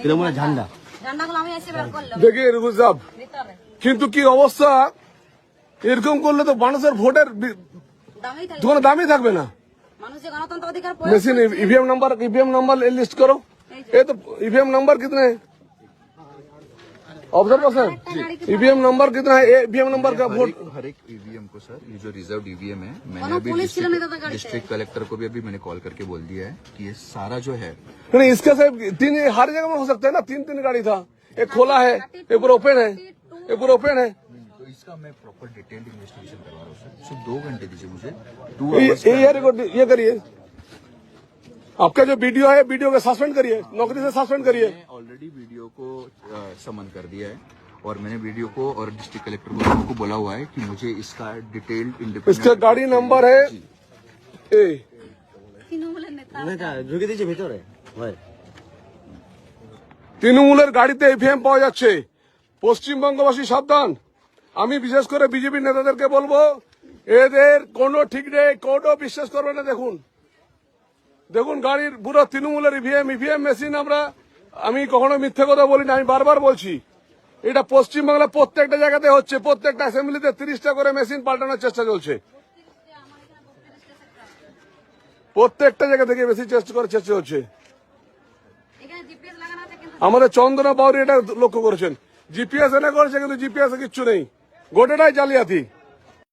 তৃণমূলের ঝান্ডা দেখি রুজাব, কিন্তু কি অবস্থা, এরকম করলে তো মানুষের ভোটের কোনো দামই থাকবে না। मशीन ईवीएम नंबर लिस्ट करो। ये तो ईवीएम नंबर कितने हैं ऑब्जर्वर सर? ईवीएम नंबर कितना है? ईवीएम नंबर का वोट हर एक ईवीएम को सर, ये जो रिजर्व ईवीएम है, मैंने अभी डिस्ट्रिक्ट कलेक्टर को भी अभी मैंने कॉल करके बोल दिया है कि ये सारा जो है नहीं, इसके से तीन हर जगह में हो सकता है ना। तीन गाड़ी था, एक खोला है, एक पूरा ओपन है, एक पूरा ओपन है। तो इसका मैं प्रॉपर डिटेल्ड इन्वेस्टिगेशन करवा रहा हूँ सर। सिर्फ 2 घंटे दीजिए मुझे। ये करिए, आपका जो वीडियो है, वीडियो को सस्पेंड करिए, नौकरी से सस्पेंड करिए। ऑलरेडी वीडियो को समन कर दिया है और मैंने वीडियो को और डिस्ट्रिक्ट कलेक्टर को दोनों को बोला हुआ है कि मुझे इसका डिटेल्ड इंडिपेंडेंट, इसका गाड़ी नंबर है ঢুকে দিয়েছে ভিতরে। তৃণমূলের গাড়িতে ইভিএম পাওয়া যাচ্ছে। পশ্চিমবঙ্গবাসী সাবধান। আমি বিশেষ করে বিজেপি নেতাদেরকে বলবো, এদের কোনো ঠিক নেই, কোনো বিশ্বাস করবে না। দেখুন গাড়ির পুরো তৃণমূলের ইভিএম মেশিন। আমি কখনো মিথ্যে কথা বলি না, আমি বারবার বলছি, এটা পশ্চিমবাংলা প্রত্যেকটা জায়গাতে হচ্ছে। প্রত্যেকটা অ্যাসেম্বলিতে 30টা করে মেশিন পাল্টানোর চেষ্টা চলছে। প্রত্যেকটা জায়গা থেকে বেশি চেষ্টা হচ্ছে। আমাদের চন্দনা বাউরি এটা লক্ষ্য করেছেন, জিপিএস এনে করেছে, কিন্তু জিপিএস কিচ্ছু নেই, গোটাটাই জালিয়াতি।